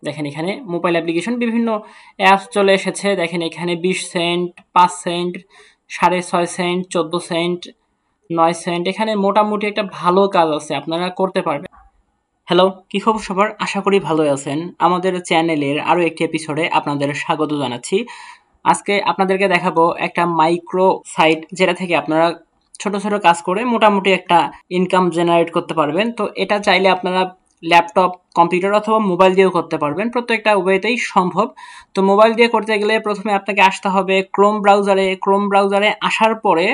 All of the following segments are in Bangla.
দেখেন এখানে মোবাইল অ্যাপ্লিকেশন বিভিন্ন অ্যাপস চলে এসেছে। দেখেন এখানে 20 cent, 5 cent, 6.5 cent, 14 cent, 9 cent. এখানে মোটামুটি একটা ভালো কাজ আছে, আপনারা করতে পারবেন। হ্যালো, কি খবর সবার? আশা করি ভালো আছেন। আমাদের চ্যানেলের আরো একটি এপিসোডে আপনাদের স্বাগত জানাচ্ছি। আজকে আপনাদেরকে দেখাবো একটা মাইক্রো সাইট, যেটা থেকে আপনারা ছোট ছোট কাজ করে মোটামুটি একটা ইনকাম জেনারেট করতে পারবেন। তো এটা চাইলে আপনারা ল্যাপটপ, কম্পিউটার অথবা মোবাইল দিয়েও করতে পারবেন। প্রত্যেকটা ওয়েতেই সম্ভব। তো মোবাইল দিয়ে করতে গেলে প্রথমে আপনাকে আসতে হবে ক্রোম ব্রাউজারে। ক্রোম ব্রাউজারে আসার পরে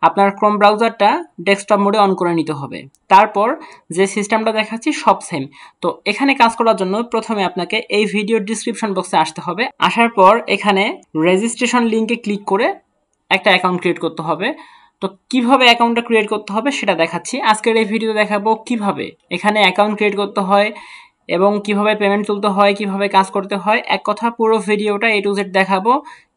আপনার ক্রোম ব্রাউজারটা ডেস্কটপ মোডে অন করে নিতে হবে। তারপর যে সিস্টেমটা দেখাচ্ছি সব সেম। তো এখানে কাজ করার জন্য প্রথমে আপনাকে এই ভিডিওর ডিসক্রিপশন বক্সে আসতে হবে। আসার পর এখানে রেজিস্ট্রেশন লিঙ্কে ক্লিক করে একটা অ্যাকাউন্ট ক্রিয়েট করতে হবে। তো কিভাবে অ্যাকাউন্টটা ক্রিয়েট করতে হবে সেটা দেখাচ্ছি। আজকের এই ভিডিওতে দেখাবো কিভাবে এখানে অ্যাকাউন্ট ক্রিয়েট করতে হয় এবং কিভাবে পেমেন্ট তুলতে হয়, কিভাবে কাজ করতে হয়। এক কথা পুরো ভিডিওটা A to Z দেখাবো,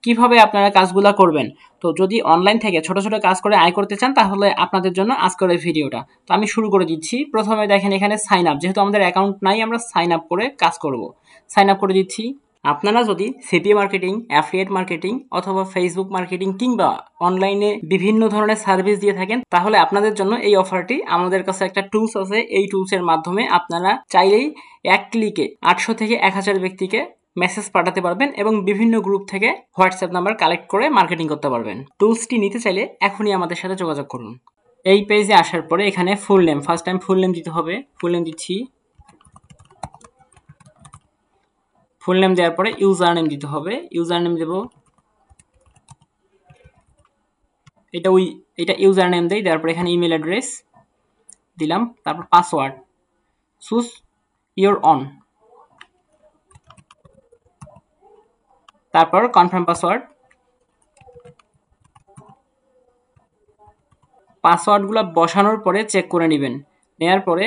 কিভাবে আপনারা কাজগুলো করবেন। তো যদি অনলাইন থেকে ছোট ছোট কাজ করে আয় করতে চান তাহলে আপনাদের জন্য আজকের এই ভিডিওটা। তো আমি শুরু করে দিচ্ছি। প্রথমে দেখেন এখানে সাইন আপ, যেহেতু আমাদের অ্যাকাউন্ট নাই আমরা সাইন আপ করে কাজ করব। সাইন আপ করে দিচ্ছি। আপনারা যদি সিপিএ মার্কেটিং, অ্যাফিলিয়েট মার্কেটিং অথবা ফেসবুক মার্কেটিং কিংবা অনলাইনে বিভিন্ন ধরনের সার্ভিস দিয়ে থাকেন তাহলে আপনাদের জন্য এই অফারটি। আমাদের কাছে একটা টুলস আছে, এই টুলসের মাধ্যমে আপনারা চাইলেই এক ক্লিকে 800 থেকে 1000 ব্যক্তিকে মেসেজ পাঠাতে পারবেন এবং বিভিন্ন গ্রুপ থেকে হোয়াটসঅ্যাপ নাম্বার কালেক্ট করে মার্কেটিং করতে পারবেন। টুলসটি নিতে চাইলে এখনই আমাদের সাথে যোগাযোগ করুন। এই পেজে আসার পরে এখানে full name, first time full name দিতে হবে। ফুল নেম দিচ্ছি। ফুল নেম দেওয়ার পরে ইউজার নেম দিতে হবে। ইউজার নেম দেব, এটা ইউজার নেম দেই। দেওয়ার পরে এখানে ইমেল অ্যাড্রেস দিলাম। তারপর পাসওয়ার্ড, চুজ ইওর অন। তারপর কনফার্ম পাসওয়ার্ড। পাসওয়ার্ডগুলো বসানোর পরে চেক করে নেবেন। নেওয়ার পরে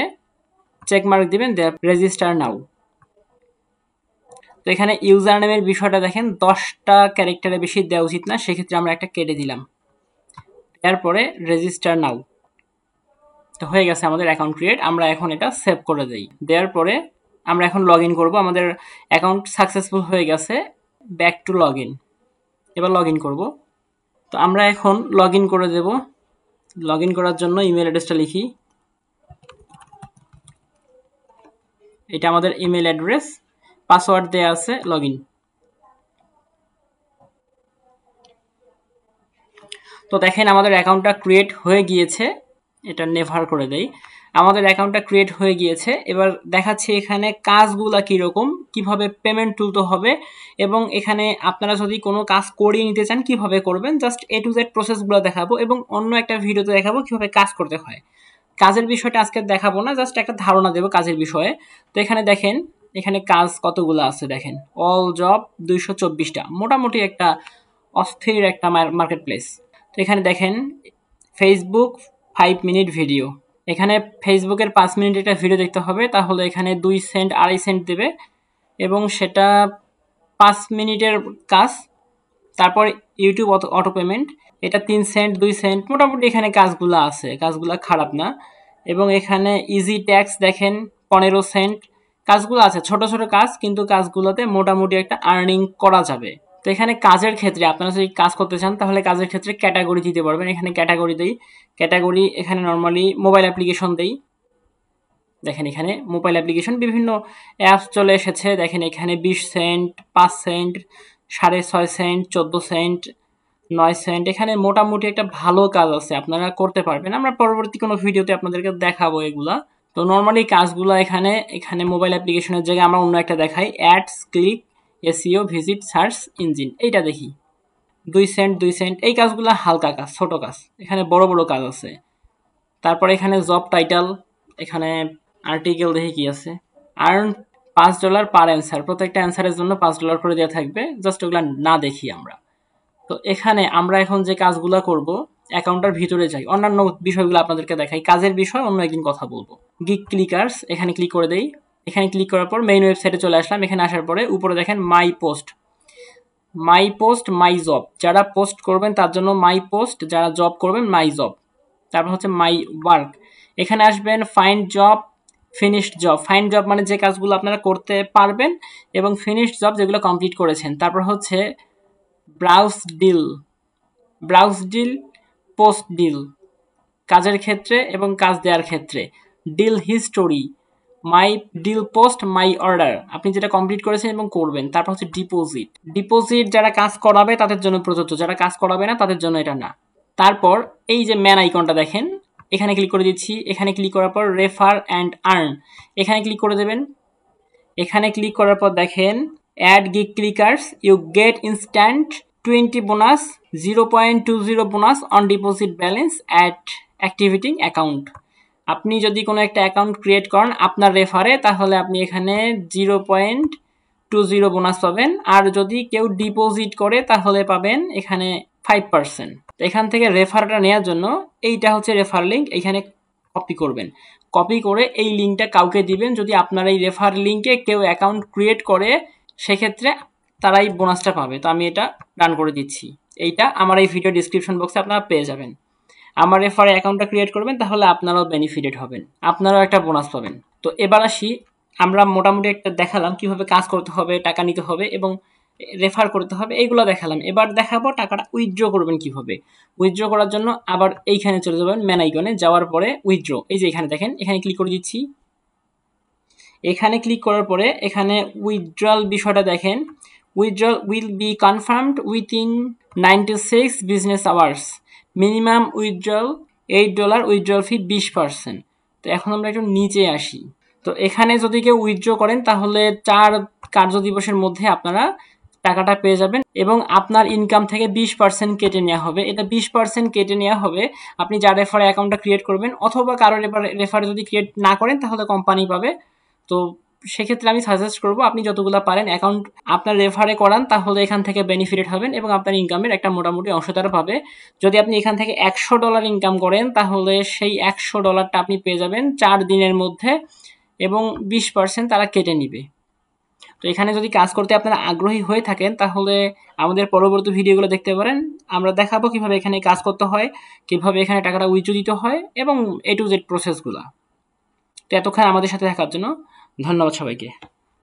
চেক মার্ক দিবেন, রেজিস্টার নাও। তো এখানে ইউজার নেমের বিষয়টা দেখেন 10টা ক্যারেক্টারে বেশি দেওয়া উচিত না, সেক্ষেত্রে আমরা একটা কেটে দিলাম। এরপরে রেজিস্টার নাও। তো হয়ে গেছে আমাদের অ্যাকাউন্ট ক্রিয়েট। আমরা এখন এটা সেভ করে দেই। দেওয়ার পরে আমরা এখন লগ ইন করবো। আমাদের অ্যাকাউন্ট সাকসেসফুল হয়ে গেছে। Back to log in. এবার লগ ইন করবো। তো আমরা এখন লগ ইন করে দেব। লগ ইন করার জন্য ইমেল অ্যাড্রেসটা লিখি। এটা আমাদের ইমেল অ্যাড্রেস, পাসওয়ার্ড দেওয়া আছে, লগ ইন। তো দেখেন আমাদের অ্যাকাউন্টটা ক্রিয়েট হয়ে গিয়েছে। এটা নেভার করে দেই। আমাদের অ্যাকাউন্টটা ক্রিয়েট হয়ে গিয়েছে। এবার দেখাচ্ছি এখানে কাজগুলা কীরকম, কিভাবে পেমেন্ট তুলতে হবে এবং এখানে আপনারা যদি কোনো কাজ করিয়ে নিতে চান কিভাবে করবেন, জাস্ট A to Z প্রসেসগুলো দেখাবো এবং অন্য একটা ভিডিওতে দেখাবো কিভাবে কাজ করতে হয়। কাজের বিষয়টা আজকে দেখাবো না, জাস্ট একটা ধারণা দেবো কাজের বিষয়ে। তো এখানে দেখেন এখানে কাজ কতগুলো আছে দেখেন। অল জব 224টা, মোটামুটি একটা অস্থির একটা মার্কেট প্লেস। তো এখানে দেখেন ফেসবুক 5 মিনিট ভিডিও। এখানে ফেসবুকের 5 মিনিট একটা ভিডিও দেখতে হবে, তাহলে এখানে 2 সেন্ট 2.5 সেন্ট দেবে এবং সেটা 5 মিনিটের কাজ। তারপর ইউটিউব অটো পেমেন্ট, এটা 3 সেন্ট 2 সেন্ট, মোটামুটি এখানে কাজগুলো আছে, কাজগুলো খারাপ না। এবং এখানে ইজি ট্যাক্স দেখেন 15 সেন্ট, কাজগুলো আছে ছোট ছোট কাজ, কিন্তু কাজগুলোতে মোটামুটি একটা আর্নিং করা যাবে। তো এখানে কাজের ক্ষেত্রে আপনারা যদি কাজ করতে চান তাহলে কাজের ক্ষেত্রে ক্যাটাগরি দিতে পারবেন। এখানে ক্যাটাগরি দেই। ক্যাটাগরি এখানে নর্মালি মোবাইল অ্যাপ্লিকেশন দেই। দেখেন এখানে মোবাইল অ্যাপ্লিকেশন বিভিন্ন অ্যাপস চলে এসেছে। দেখেন এখানে 20 cent, 5 cent, 6.5 cent, 14 cent, 9 cent. এখানে মোটামুটি একটা ভালো কাজ আছে, আপনারা করতে পারবেন। আমরা পরবর্তী কোনো ভিডিওতে আপনাদেরকে দেখাবো এগুলা। তো নর্মালি কাজগুলো এখানে এখানে মোবাইল অ্যাপ্লিকেশনের জায়গায় আমরা অন্য একটা দেখাই, ads, click, SEO, visit, search engine, এইটা দেখি 2 সেন্ট 2 সেন্ট। এই কাজগুলো হালকা কাজ, ছোট কাজ। এখানে বড় বড় কাজ আছে। তারপর এখানে জব টাইটেল, এখানে আর্টিকেল দেখি কি আছে। আর্ন $5 পার অ্যান্সার, প্রত্যেকটা অ্যান্সারের জন্য $5 করে দেওয়া থাকবে। জাস্ট ওগুলো না দেখি আমরা। তো এখানে আমরা এখন যে কাজগুলো করব অ্যাকাউন্টের ভিতরে যাই, অন্যান্য বিষয়গুলো আপনাদেরকে দেখাই। কাজের বিষয় অন্য একদিন কথা বলবো। গিগ ক্লিকার্স, এখানে ক্লিক করে দেই। এখানে ক্লিক করার পর মেইন ওয়েবসাইটে চলে আসলাম। এখানে আসার পরে উপরে দেখেন মাই post, my post, my job. যারা পোস্ট করবেন তার জন্য মাই পোস্ট, যারা জব করবেন মাই জব। তারপর হচ্ছে মাই ওয়ার্ক। এখানে আসবেন find job, finished job, find job মানে যে কাজগুলো আপনারা করতে পারবেন, এবং ফিনিশড জব যেগুলো কমপ্লিট করেছেন। তারপর হচ্ছে ব্রাউজ ডিল, পোস্ট ডিল কাজের ক্ষেত্রে এবং কাজ দেওয়ার ক্ষেত্রে। Deal history, my deal post, my order, আপনি যেটা কমপ্লিট করেছেন এবং করবেন। তারপর হচ্ছে ডিপোজিট যারা কাজ করাবে তাদের জন্য প্রযোজ্য, যারা কাজ করাবে না তাদের জন্য এটা না। তারপর এই যে ম্যান আইকনটা দেখেন, এখানে ক্লিক করে দিচ্ছি। এখানে ক্লিক করার পর রেফার অ্যান্ড আর্ন, এখানে ক্লিক করে দেবেন। এখানে ক্লিক করার পর দেখেন add gig clickers, you get instant 20 bonus, 0.20 bonus on deposit balance at activating account. আপনি যদি কোনো একটা অ্যাকাউন্ট ক্রিয়েট করেন আপনার রেফারে, তাহলে আপনি এখানে 0.20 বোনাস পাবেন। আর যদি কেউ ডিপোজিট করে তাহলে পাবেন এখানে 5%। এখান থেকে রেফারটা নেওয়ার জন্য এইটা হচ্ছে রেফার লিঙ্ক, এখানে কপি করবেন। কপি করে এই লিঙ্কটা কাউকে দিবেন। যদি আপনার এই রেফার লিঙ্কে কেউ অ্যাকাউন্ট ক্রিয়েট করে সেক্ষেত্রে তারাই বোনাসটা পাবে। তো আমি এটা ডান করে দিচ্ছি। এইটা আমার এই ভিডিও ডিসক্রিপশন বক্সে আপনারা পেয়ে যাবেন। আমার রেফারে অ্যাকাউন্টটা ক্রিয়েট করবেন, তাহলে আপনারাও বেনিফিটেড হবেন, আপনারাও একটা বোনাস পাবেন। তো এবার আসি, আমরা মোটামুটি একটা দেখালাম কিভাবে কাজ করতে হবে, টাকা নিতে হবে এবং রেফার করতে হবে, এইগুলো দেখালাম। এবার দেখাবো টাকাটা উইথড্র করবেন কিভাবে। উইথড্র করার জন্য আবার এইখানে চলে যাবেন, ম্যান আইকনে যাওয়ার পরে উইথড্র, এই যে এখানে দেখেন, এখানে ক্লিক করে দিচ্ছি। এখানে ক্লিক করার পরে এখানে উইথড্রল বিষয়টা দেখেন, withdrawal will be confirmed within 96 business hours, minimum withdrawal $8, withdrawal fee 20%। তো এখন আমরা একটু নিচে আসি। তো এখানে যদি কেউ উইথড্র করেন তাহলে 4 কার্য দিবসের মধ্যে আপনারা টাকাটা পেয়ে যাবেন এবং আপনার ইনকাম থেকে 20% কেটে নেওয়া হবে। এটা 20% কেটে নেওয়া হবে আপনি যার রেফারে অ্যাকাউন্টটা ক্রিয়েট করবেন, অথবা কারোর রেফারে যদি ক্রিয়েট না করেন তাহলে কোম্পানি পাবে। তো সেক্ষেত্রে আমি সাজেস্ট করবো আপনি যতগুলো পারেন অ্যাকাউন্ট আপনার রেফারে করান, তাহলে এখান থেকে বেনিফিটেড হবেন এবং আপনার ইনকামের একটা মোটামুটি অংশ তারা পাবে। যদি আপনি এখান থেকে $100 ইনকাম করেন তাহলে সেই $100টা আপনি পেয়ে যাবেন 4 দিনের মধ্যে এবং 20% তারা কেটে নিবে। তো এখানে যদি কাজ করতে আপনারা আগ্রহী হয়ে থাকেন তাহলে আমাদের পরবর্তী ভিডিওগুলো দেখতে পারেন। আমরা দেখাবো কিভাবে এখানে কাজ করতে হয়, কিভাবে এখানে টাকাটা উইথড্র দিতে হয় এবং A to Z প্রসেসগুলো। তো এতক্ষণ আমাদের সাথে থাকার জন্য ধন্যবাদ সবাইকে।